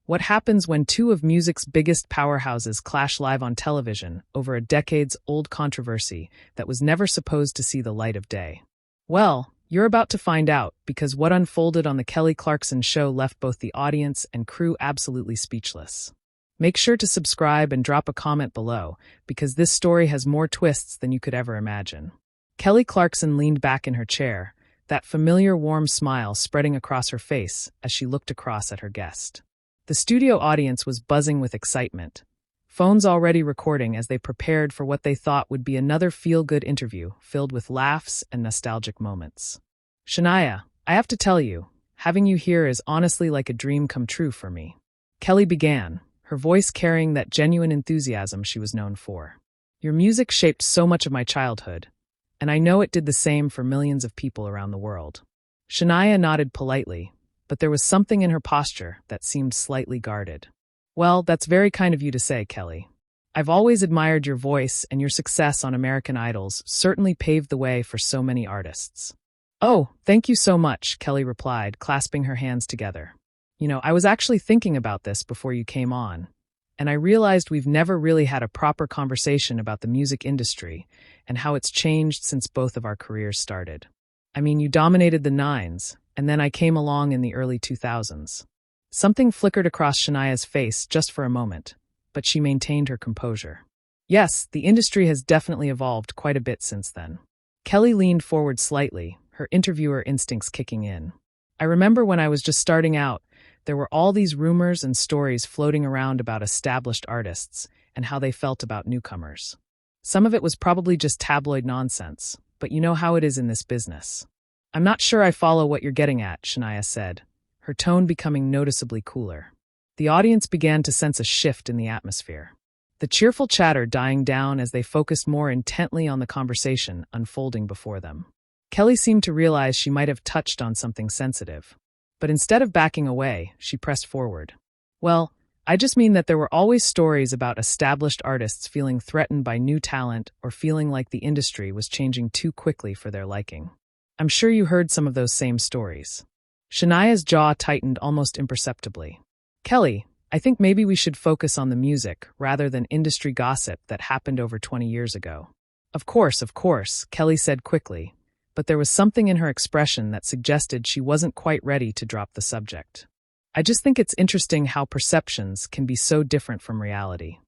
What happens when two of music's biggest powerhouses clash live on television over a decades-old controversy that was never supposed to see the light of day? Well, you're about to find out, because what unfolded on the Kelly Clarkson Show left both the audience and crew absolutely speechless. Make sure to subscribe and drop a comment below, because this story has more twists than you could ever imagine. Kelly Clarkson leaned back in her chair, that familiar warm smile spreading across her face as she looked across at her guest. The studio audience was buzzing with excitement, phones already recording as they prepared for what they thought would be another feel-good interview filled with laughs and nostalgic moments. "Shania, I have to tell you, having you here is honestly like a dream come true for me," Kelly began, her voice carrying that genuine enthusiasm she was known for. "Your music shaped so much of my childhood, and I know it did the same for millions of people around the world." Shania nodded politely, but there was something in her posture that seemed slightly guarded. "Well, that's very kind of you to say, Kelly. I've always admired your voice, and your success on American Idols certainly paved the way for so many artists." "Oh, thank you so much," Kelly replied, clasping her hands together. I was actually thinking about this before you came on, and I realized we've never really had a proper conversation about the music industry and how it's changed since both of our careers started. You dominated the 90s, and then I came along in the early 2000s. Something flickered across Shania's face just for a moment, but she maintained her composure. "Yes, the industry has definitely evolved quite a bit since then." Kelly leaned forward slightly, her interviewer instincts kicking in. "I remember when I was just starting out, there were all these rumors and stories floating around about established artists and how they felt about newcomers. Some of it was probably just tabloid nonsense, but you know how it is in this business." "I'm not sure I follow what you're getting at," Shania said, her tone becoming noticeably cooler. The audience began to sense a shift in the atmosphere, the cheerful chatter dying down as they focused more intently on the conversation unfolding before them. Kelly seemed to realize she might have touched on something sensitive, but instead of backing away, she pressed forward. "Well, I just mean that there were always stories about established artists feeling threatened by new talent or feeling like the industry was changing too quickly for their liking. I'm sure you heard some of those same stories." Shania's jaw tightened almost imperceptibly. "Kelly, I think maybe we should focus on the music rather than industry gossip that happened over 20 years ago." Of course, Kelly said quickly, but there was something in her expression that suggested she wasn't quite ready to drop the subject. "I just think it's interesting how perceptions can be so different from reality.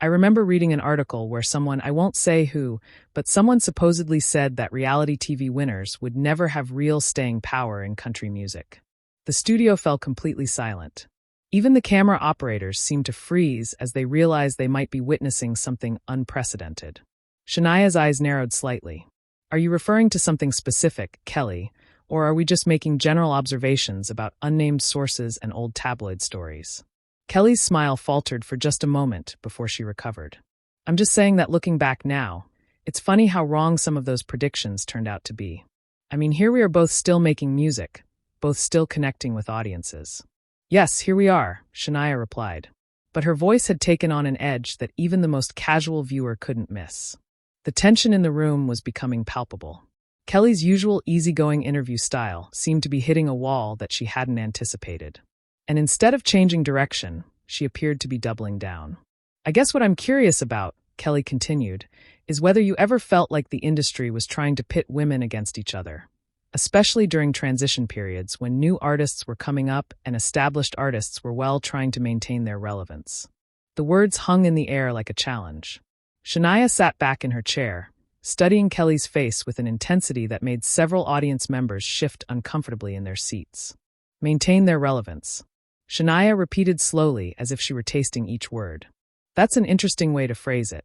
I remember reading an article where someone, I won't say who, but someone supposedly said that reality TV winners would never have real staying power in country music." The studio fell completely silent. Even the camera operators seemed to freeze as they realized they might be witnessing something unprecedented. Shania's eyes narrowed slightly. "Are you referring to something specific, Kelly, or are we just making general observations about unnamed sources and old tabloid stories?" Kelly's smile faltered for just a moment before she recovered. "I'm just saying that looking back now, it's funny how wrong some of those predictions turned out to be. Here we are both still making music, both still connecting with audiences." "Yes, here we are," Shania replied. But her voice had taken on an edge that even the most casual viewer couldn't miss. The tension in the room was becoming palpable. Kelly's usual easygoing interview style seemed to be hitting a wall that she hadn't anticipated. And instead of changing direction, she appeared to be doubling down. "I guess what I'm curious about," Kelly continued, "is whether you ever felt like the industry was trying to pit women against each other, especially during transition periods when new artists were coming up and established artists were trying to maintain their relevance." The words hung in the air like a challenge. Shania sat back in her chair, studying Kelly's face with an intensity that made several audience members shift uncomfortably in their seats. "Maintain their relevance." Shania repeated slowly as if she were tasting each word. "That's an interesting way to phrase it."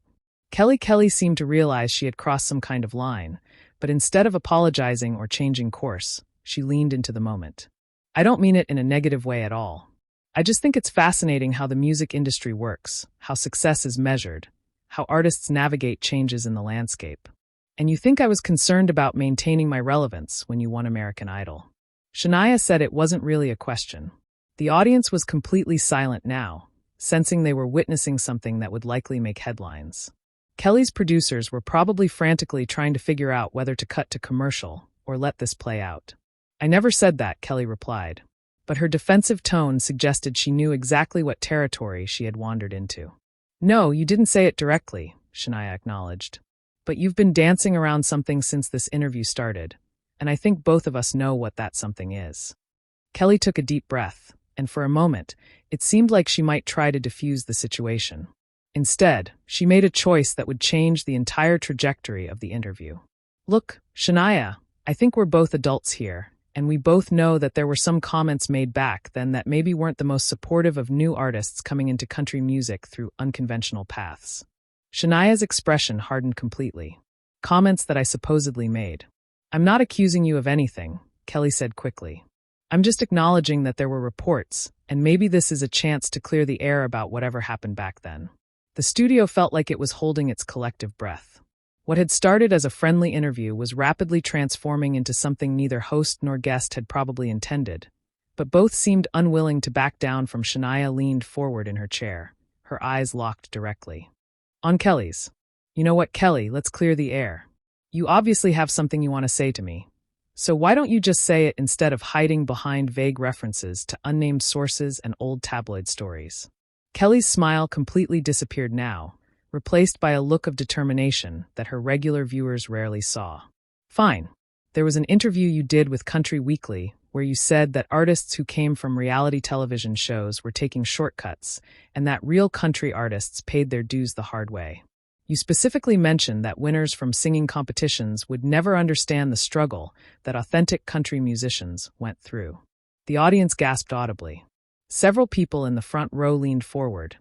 Kelly seemed to realize she had crossed some kind of line, but instead of apologizing or changing course, she leaned into the moment. "I don't mean it in a negative way at all. I just think it's fascinating how the music industry works, how success is measured, how artists navigate changes in the landscape. And you think I was concerned about maintaining my relevance when you won American Idol?" Shania said it wasn't really a question. The audience was completely silent now, sensing they were witnessing something that would likely make headlines. Kelly's producers were probably frantically trying to figure out whether to cut to commercial or let this play out. "I never said that," Kelly replied. but her defensive tone suggested she knew exactly what territory she had wandered into. "No, you didn't say it directly," Shania acknowledged. "But you've been dancing around something since this interview started, and I think both of us know what that something is." Kelly took a deep breath, and for a moment, it seemed like she might try to defuse the situation. Instead, she made a choice that would change the entire trajectory of the interview. "Look, Shania, I think we're both adults here, and we both know that there were some comments made back then that maybe weren't the most supportive of new artists coming into country music through unconventional paths." Shania's expression hardened completely. "Comments that I supposedly made. I'm not accusing you of anything," Kelly said quickly. "I'm just acknowledging that there were reports, and maybe this is a chance to clear the air about whatever happened back then." The studio felt like it was holding its collective breath. What had started as a friendly interview was rapidly transforming into something neither host nor guest had probably intended, but both seemed unwilling to back down from. Shania leaned forward in her chair, her eyes locked directly on Kelly's. "You know what, Kelly, let's clear the air. You obviously have something you want to say to me. So why don't you just say it instead of hiding behind vague references to unnamed sources and old tabloid stories?" Kelly's smile completely disappeared now, replaced by a look of determination that her regular viewers rarely saw. "Fine. There was an interview you did with Country Weekly where you said that artists who came from reality television shows were taking shortcuts and that real country artists paid their dues the hard way. You specifically mentioned that winners from singing competitions would never understand the struggle that authentic country musicians went through." The audience gasped audibly. Several people in the front row leaned forward,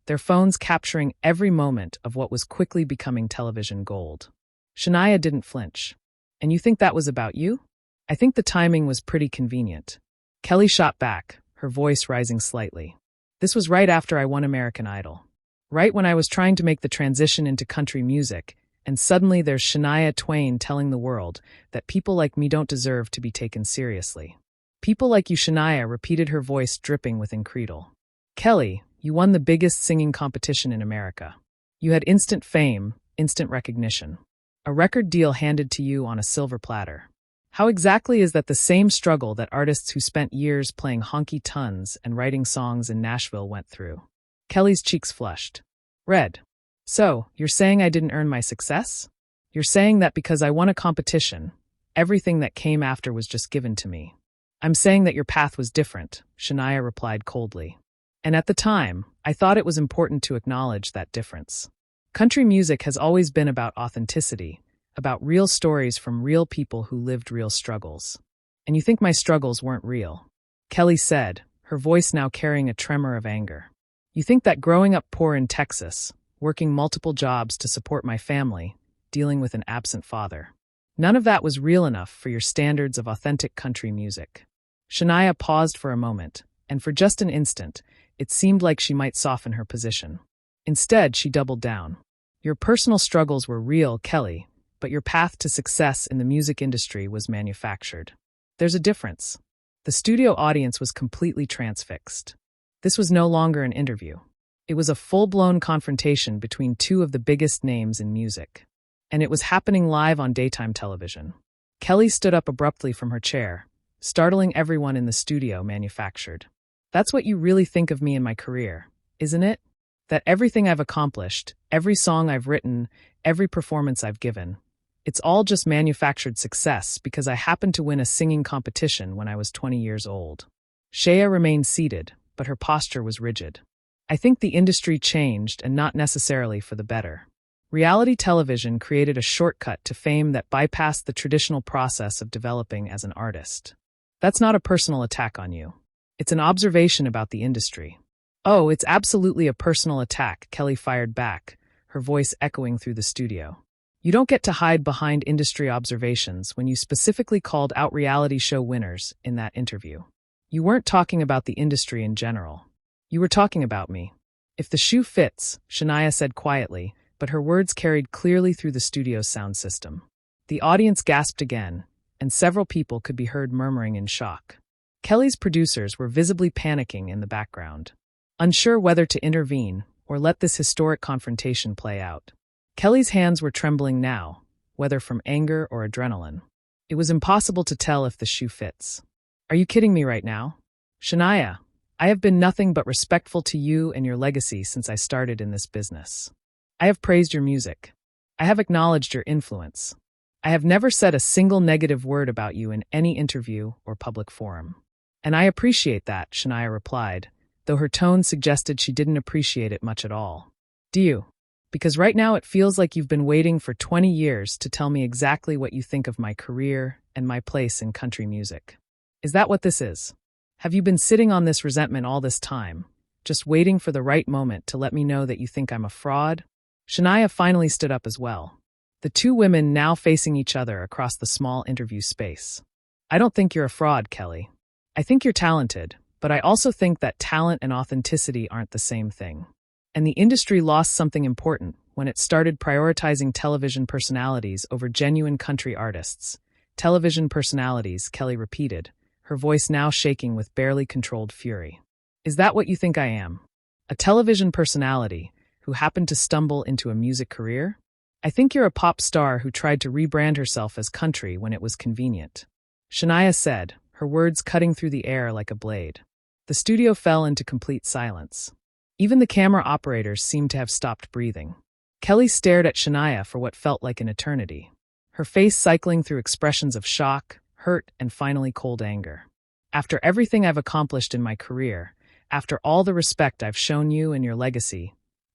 their phones capturing every moment of what was quickly becoming television gold. Shania didn't flinch. "And you think that was about you?" "I think the timing was pretty convenient." Kelly shot back, her voice rising slightly. "This was right after I won American Idol. Right when I was trying to make the transition into country music, and suddenly there's Shania Twain telling the world that people like me don't deserve to be taken seriously. People like you," Shania repeated, her voice dripping with incredulity. "Kelly, you won the biggest singing competition in America. You had instant fame, instant recognition. A record deal handed to you on a silver platter. How exactly is that the same struggle that artists who spent years playing honky-tonks and writing songs in Nashville went through?" Kelly's cheeks flushed. Red. "So, you're saying I didn't earn my success? You're saying that because I won a competition, everything that came after was just given to me?" "I'm saying that your path was different," Shania replied coldly. "And at the time, I thought it was important to acknowledge that difference. Country music has always been about authenticity, about real stories from real people who lived real struggles. And you think my struggles weren't real?" Kelly said, her voice now carrying a tremor of anger. "You think that growing up poor in Texas, working multiple jobs to support my family, dealing with an absent father, none of that was real enough for your standards of authentic country music?" Shania paused for a moment, and for just an instant, it seemed like she might soften her position. Instead, she doubled down. "Your personal struggles were real, Kelly, but your path to success in the music industry was manufactured. There's a difference." The studio audience was completely transfixed. This was no longer an interview. It was a full-blown confrontation between two of the biggest names in music. And it was happening live on daytime television. Kelly stood up abruptly from her chair, startling everyone in the studio. "Manufactured. That's what you really think of me in my career, isn't it? That everything I've accomplished, every song I've written, every performance I've given, it's all just manufactured success because I happened to win a singing competition when I was 20 years old." Shea remained seated, but her posture was rigid. "I think the industry changed, and not necessarily for the better. Reality television created a shortcut to fame that bypassed the traditional process of developing as an artist. That's not a personal attack on you. It's an observation about the industry." "Oh, it's absolutely a personal attack," Kelly fired back, her voice echoing through the studio. "You don't get to hide behind industry observations when you specifically called out reality show winners in that interview. You weren't talking about the industry in general. You were talking about me." "If the shoe fits," Shania said quietly, but her words carried clearly through the studio's sound system. The audience gasped again, and several people could be heard murmuring in shock. Kelly's producers were visibly panicking in the background, unsure whether to intervene or let this historic confrontation play out. Kelly's hands were trembling now, whether from anger or adrenaline. It was impossible to tell if the shoe fits. "Are you kidding me right now?" Shania, I have been nothing but respectful to you and your legacy since I started in this business. I have praised your music. I have acknowledged your influence. I have never said a single negative word about you in any interview or public forum. And I appreciate that, Shania replied, though her tone suggested she didn't appreciate it much at all. Do you? Because right now it feels like you've been waiting for 20 years to tell me exactly what you think of my career and my place in country music. Is that what this is? Have you been sitting on this resentment all this time, just waiting for the right moment to let me know that you think I'm a fraud? Shania finally stood up as well, the two women now facing each other across the small interview space. I don't think you're a fraud, Kelly. I think you're talented, but I also think that talent and authenticity aren't the same thing. And the industry lost something important when it started prioritizing television personalities over genuine country artists. Television personalities, Kelly repeated, her voice now shaking with barely controlled fury. Is that what you think I am? A television personality who happened to stumble into a music career? I think you're a pop star who tried to rebrand herself as country when it was convenient. Shania said, her words cutting through the air like a blade. The studio fell into complete silence. Even the camera operators seemed to have stopped breathing. Kelly stared at Shania for what felt like an eternity, her face cycling through expressions of shock, hurt, and finally cold anger. After everything I've accomplished in my career, after all the respect I've shown you and your legacy,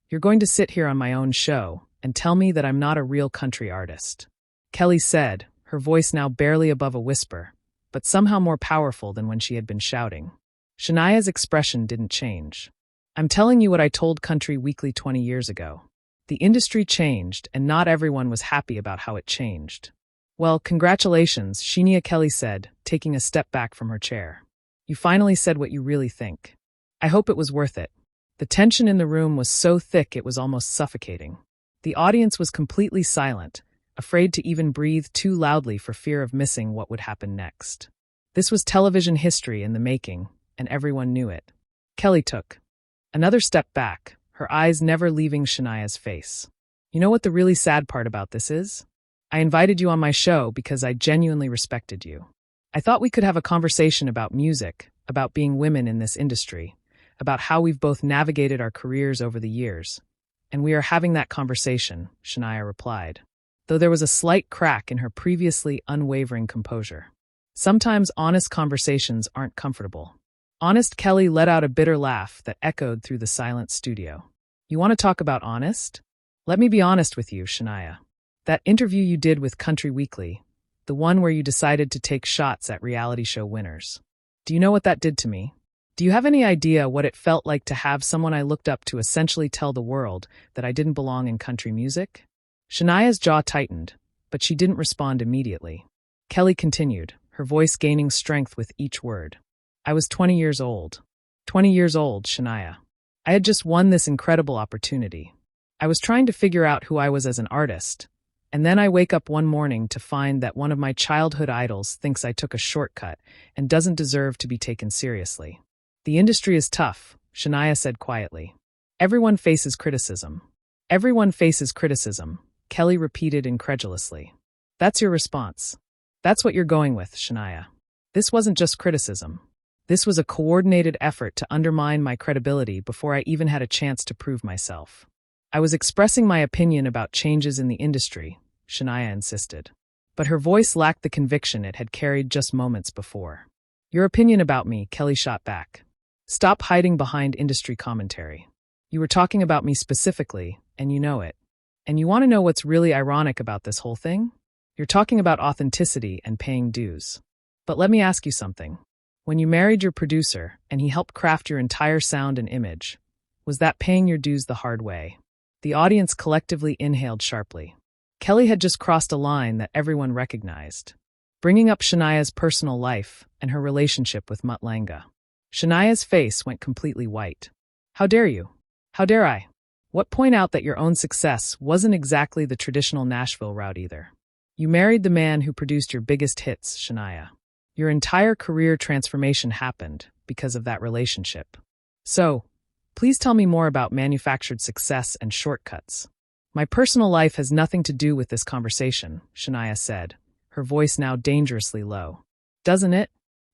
you're going to sit here on my own show and tell me that I'm not a real country artist. Kelly said, her voice now barely above a whisper, but somehow more powerful than when she had been shouting. Shania's expression didn't change. I'm telling you what I told Country Weekly 20 years ago. The industry changed, and not everyone was happy about how it changed. Well, congratulations, Shania, Kelly said, taking a step back from her chair. You finally said what you really think. I hope it was worth it. The tension in the room was so thick it was almost suffocating. The audience was completely silent, afraid to even breathe too loudly for fear of missing what would happen next. This was television history in the making, and everyone knew it. Kelly took another step back, her eyes never leaving Shania's face. You know what the really sad part about this is? I invited you on my show because I genuinely respected you. I thought we could have a conversation about music, about being women in this industry, about how we've both navigated our careers over the years. And we are having that conversation, Shania replied, though there was a slight crack in her previously unwavering composure. Sometimes honest conversations aren't comfortable. Honest, Kelly let out a bitter laugh that echoed through the silent studio. You want to talk about honest? Let me be honest with you, Shania. That interview you did with Country Weekly, the one where you decided to take shots at reality show winners. Do you know what that did to me? Do you have any idea what it felt like to have someone I looked up to essentially tell the world that I didn't belong in country music? Shania's jaw tightened, but she didn't respond immediately. Kelly continued, her voice gaining strength with each word. I was 20 years old. 20 years old, Shania. I had just won this incredible opportunity. I was trying to figure out who I was as an artist, and then I wake up one morning to find that one of my childhood idols thinks I took a shortcut and doesn't deserve to be taken seriously. The industry is tough, Shania said quietly. Everyone faces criticism. Everyone faces criticism, Kelly repeated incredulously. That's your response. That's what you're going with, Shania. This wasn't just criticism. This was a coordinated effort to undermine my credibility before I even had a chance to prove myself. I was expressing my opinion about changes in the industry, Shania insisted. But her voice lacked the conviction it had carried just moments before. Your opinion about me, Kelly shot back. Stop hiding behind industry commentary. You were talking about me specifically, and you know it. And you want to know what's really ironic about this whole thing? You're talking about authenticity and paying dues. But let me ask you something. When you married your producer and he helped craft your entire sound and image, was that paying your dues the hard way? The audience collectively inhaled sharply. Kelly had just crossed a line that everyone recognized, bringing up Shania's personal life and her relationship with Mutt Lange. Shania's face went completely white. How dare you? How dare I? What point out that your own success wasn't exactly the traditional Nashville route either. You married the man who produced your biggest hits, Shania. Your entire career transformation happened because of that relationship. So, please tell me more about manufactured success and shortcuts. My personal life has nothing to do with this conversation, Shania said, her voice now dangerously low. Doesn't it?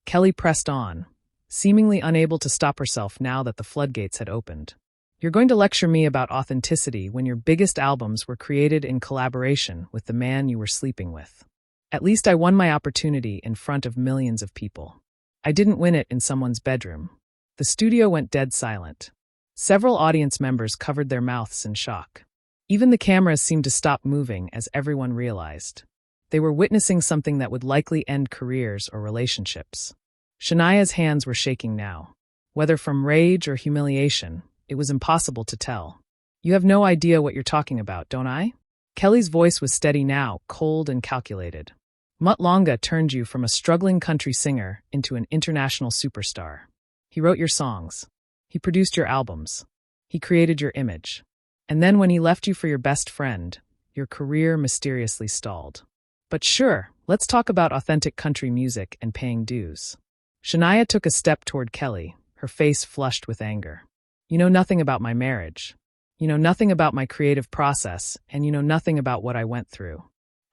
Kelly pressed on, seemingly unable to stop herself now that the floodgates had opened. You're going to lecture me about authenticity when your biggest albums were created in collaboration with the man you were sleeping with. At least I won my opportunity in front of millions of people. I didn't win it in someone's bedroom. The studio went dead silent. Several audience members covered their mouths in shock. Even the cameras seemed to stop moving as everyone realized. They were witnessing something that would likely end careers or relationships. Shania's hands were shaking now. Whether from rage or humiliation, it was impossible to tell. You have no idea what you're talking about, don't I? Kelly's voice was steady now, cold and calculated. Mutt Longa turned you from a struggling country singer into an international superstar. He wrote your songs. He produced your albums. He created your image. And then when he left you for your best friend, your career mysteriously stalled. But sure, let's talk about authentic country music and paying dues. Shania took a step toward Kelly, her face flushed with anger. You know nothing about my marriage. You know nothing about my creative process, and you know nothing about what I went through.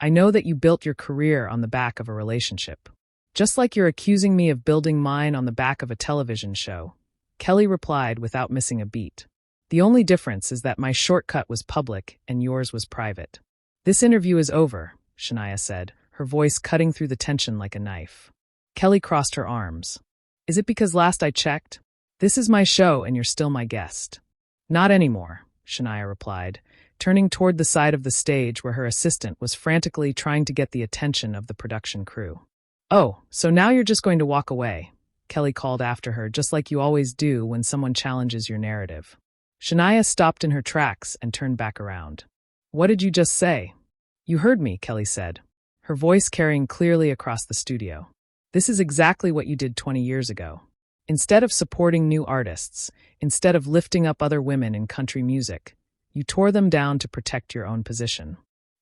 I know that you built your career on the back of a relationship. Just like you're accusing me of building mine on the back of a television show, Kelly replied without missing a beat. The only difference is that my shortcut was public and yours was private. This interview is over, Shania said, her voice cutting through the tension like a knife. Kelly crossed her arms. Is it because last I checked? This is my show and you're still my guest. Not anymore, Shania replied, turning toward the side of the stage where her assistant was frantically trying to get the attention of the production crew. Oh, so now you're just going to walk away, Kelly called after her, just like you always do when someone challenges your narrative. Shania stopped in her tracks and turned back around. What did you just say? You heard me, Kelly said, her voice carrying clearly across the studio. This is exactly what you did 20 years ago. Instead of supporting new artists, instead of lifting up other women in country music, you tore them down to protect your own position.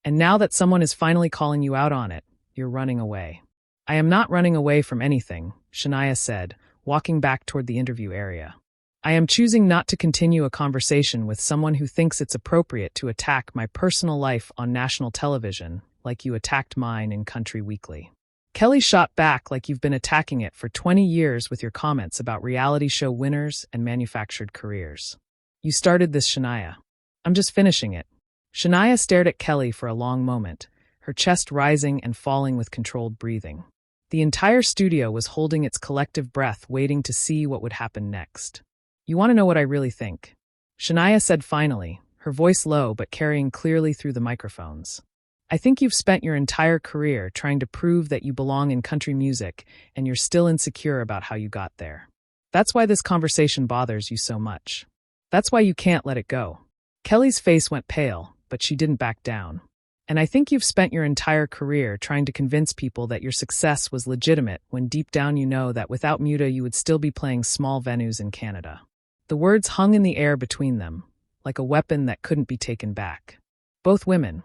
And now that someone is finally calling you out on it, you're running away. I am not running away from anything, Shania said, walking back toward the interview area. I am choosing not to continue a conversation with someone who thinks it's appropriate to attack my personal life on national television like you attacked mine in Country Weekly. Kelly shot back like you've been attacking it for 20 years with your comments about reality show winners and manufactured careers. You started this, Shania. I'm just finishing it. Shania stared at Kelly for a long moment, her chest rising and falling with controlled breathing. The entire studio was holding its collective breath, waiting to see what would happen next. You want to know what I really think? Shania said finally, her voice low but carrying clearly through the microphones. I think you've spent your entire career trying to prove that you belong in country music and you're still insecure about how you got there. That's why this conversation bothers you so much. That's why you can't let it go. Kelly's face went pale, but she didn't back down. And I think you've spent your entire career trying to convince people that your success was legitimate when deep down you know that without Muta you would still be playing small venues in Canada. The words hung in the air between them, like a weapon that couldn't be taken back. Both women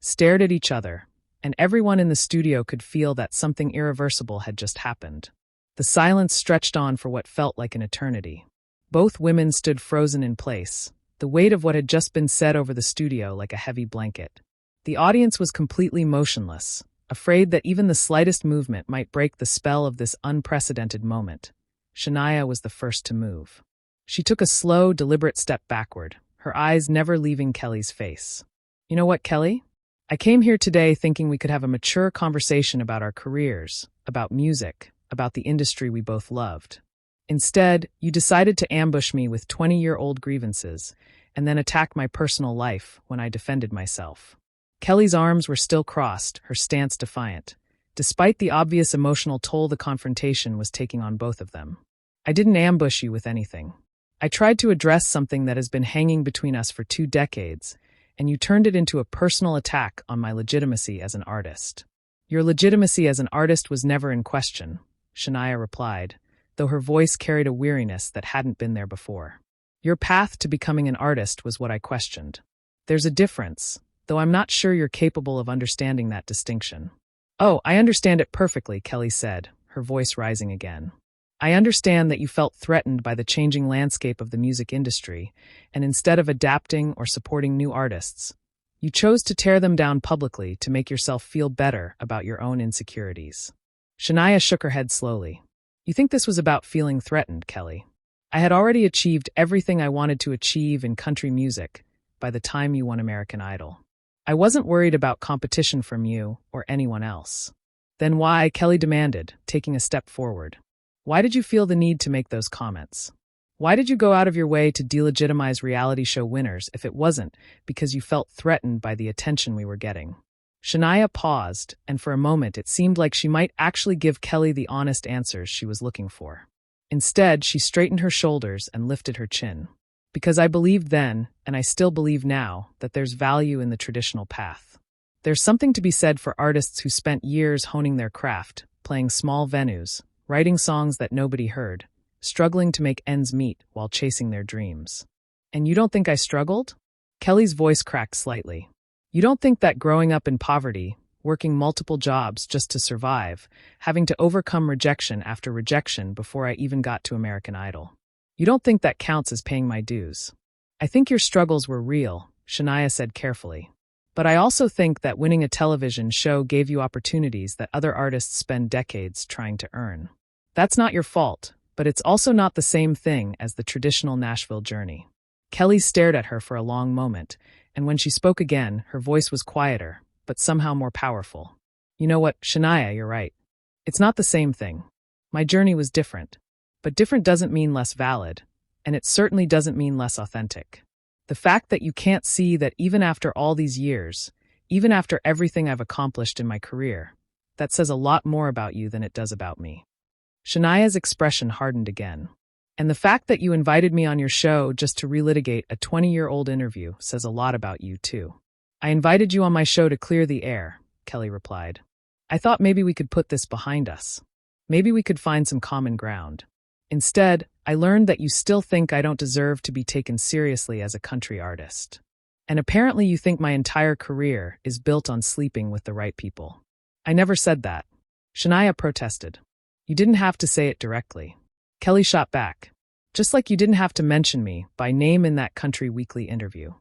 stared at each other, and everyone in the studio could feel that something irreversible had just happened. The silence stretched on for what felt like an eternity. Both women stood frozen in place, the weight of what had just been said over the studio like a heavy blanket. The audience was completely motionless, afraid that even the slightest movement might break the spell of this unprecedented moment. Shania was the first to move. She took a slow, deliberate step backward, her eyes never leaving Kelly's face. You know what, Kelly? I came here today thinking we could have a mature conversation about our careers, about music, about the industry we both loved. Instead, you decided to ambush me with 20-year-old grievances and then attack my personal life when I defended myself. Kelly's arms were still crossed, her stance defiant, despite the obvious emotional toll the confrontation was taking on both of them. I didn't ambush you with anything. I tried to address something that has been hanging between us for 2 decades, and you turned it into a personal attack on my legitimacy as an artist. Your legitimacy as an artist was never in question, Shania replied, though her voice carried a weariness that hadn't been there before. Your path to becoming an artist was what I questioned. There's a difference, though I'm not sure you're capable of understanding that distinction. Oh, I understand it perfectly, Kelly said, her voice rising again. I understand that you felt threatened by the changing landscape of the music industry, and instead of adapting or supporting new artists, you chose to tear them down publicly to make yourself feel better about your own insecurities. Shania shook her head slowly. You think this was about feeling threatened, Kelly? I had already achieved everything I wanted to achieve in country music by the time you won American Idol. I wasn't worried about competition from you or anyone else. Then why, Kelly demanded, taking a step forward. Why did you feel the need to make those comments? Why did you go out of your way to delegitimize reality show winners if it wasn't because you felt threatened by the attention we were getting? Shania paused, and for a moment it seemed like she might actually give Kelly the honest answers she was looking for. Instead, she straightened her shoulders and lifted her chin. Because I believed then, and I still believe now, that there's value in the traditional path. There's something to be said for artists who spent years honing their craft, playing small venues, writing songs that nobody heard, struggling to make ends meet while chasing their dreams. And you don't think I struggled? Kelly's voice cracked slightly. You don't think that growing up in poverty, working multiple jobs just to survive, having to overcome rejection after rejection before I even got to American Idol. You don't think that counts as paying my dues. I think your struggles were real, Shania said carefully. But I also think that winning a television show gave you opportunities that other artists spend decades trying to earn. That's not your fault, but it's also not the same thing as the traditional Nashville journey. Kelly stared at her for a long moment, and when she spoke again, her voice was quieter, but somehow more powerful. You know what, Shania, you're right. It's not the same thing. My journey was different. But different doesn't mean less valid, and it certainly doesn't mean less authentic. The fact that you can't see that even after all these years, even after everything I've accomplished in my career, that says a lot more about you than it does about me. Shania's expression hardened again. And the fact that you invited me on your show just to relitigate a 20-year-old interview says a lot about you, too. I invited you on my show to clear the air, Kelly replied. I thought maybe we could put this behind us. Maybe we could find some common ground. Instead, I learned that you still think I don't deserve to be taken seriously as a country artist. And apparently you think my entire career is built on sleeping with the right people. I never said that. Shania protested. You didn't have to say it directly. Kelly shot back. Just like you didn't have to mention me by name in that Country Weekly interview.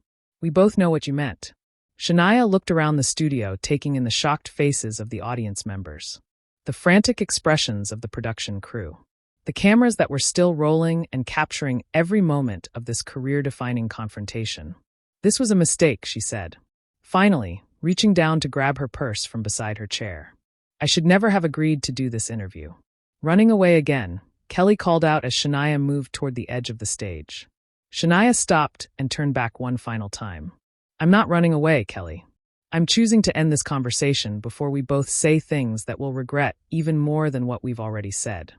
We both know what you meant. Shania looked around the studio, taking in the shocked faces of the audience members, the frantic expressions of the production crew, the cameras that were still rolling and capturing every moment of this career-defining confrontation. This was a mistake, she said, finally, reaching down to grab her purse from beside her chair. I should never have agreed to do this interview. Running away again, Kelly called out as Shania moved toward the edge of the stage. Shania stopped and turned back one final time. I'm not running away, Kelly. I'm choosing to end this conversation before we both say things that we'll regret even more than what we've already said.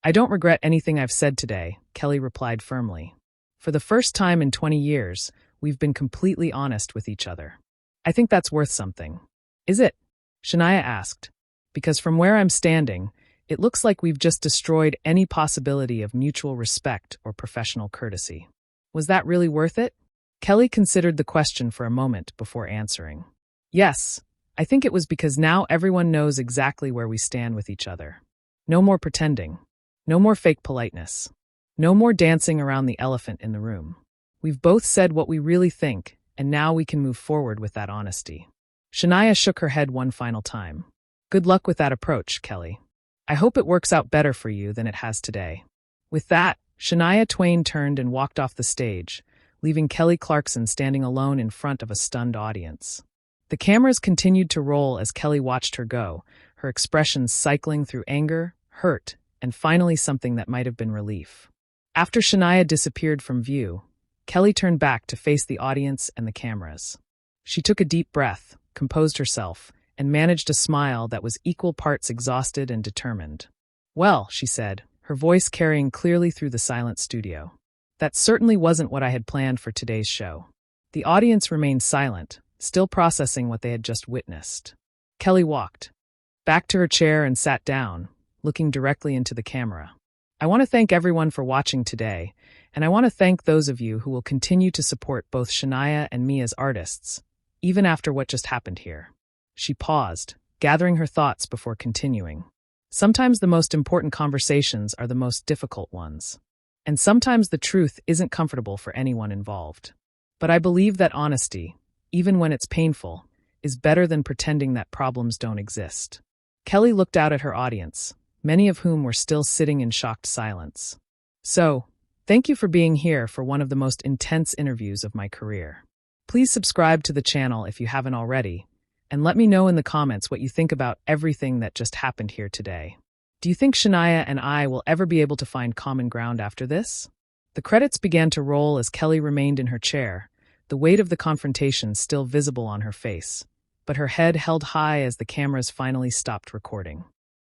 I don't regret anything I've said today, Kelly replied firmly. For the first time in 20 years, we've been completely honest with each other. I think that's worth something. Is it? Shania asked. Because from where I'm standing, it looks like we've just destroyed any possibility of mutual respect or professional courtesy. Was that really worth it? Kelly considered the question for a moment before answering. Yes, I think it was because now everyone knows exactly where we stand with each other. No more pretending. No more fake politeness. No more dancing around the elephant in the room. We've both said what we really think, and now we can move forward with that honesty. Shania shook her head one final time. Good luck with that approach, Kelly. I hope it works out better for you than it has today. With that, Shania Twain turned and walked off the stage, leaving Kelly Clarkson standing alone in front of a stunned audience. The cameras continued to roll as Kelly watched her go, her expressions cycling through anger, hurt, and finally something that might have been relief. After Shania disappeared from view, Kelly turned back to face the audience and the cameras. She took a deep breath, composed herself, and managed a smile that was equal parts exhausted and determined. Well, she said, her voice carrying clearly through the silent studio. That certainly wasn't what I had planned for today's show. The audience remained silent, still processing what they had just witnessed. Kelly walked back to her chair and sat down, looking directly into the camera. I want to thank everyone for watching today, and I want to thank those of you who will continue to support both Shania and me as artists, even after what just happened here. She paused, gathering her thoughts before continuing. Sometimes the most important conversations are the most difficult ones. And sometimes the truth isn't comfortable for anyone involved. But I believe that honesty, even when it's painful, is better than pretending that problems don't exist. Kelly looked out at her audience, many of whom were still sitting in shocked silence. So, thank you for being here for one of the most intense interviews of my career. Please subscribe to the channel if you haven't already, and let me know in the comments what you think about everything that just happened here today. Do you think Shania and I will ever be able to find common ground after this? The credits began to roll as Kelly remained in her chair, the weight of the confrontation still visible on her face, but her head held high as the cameras finally stopped recording.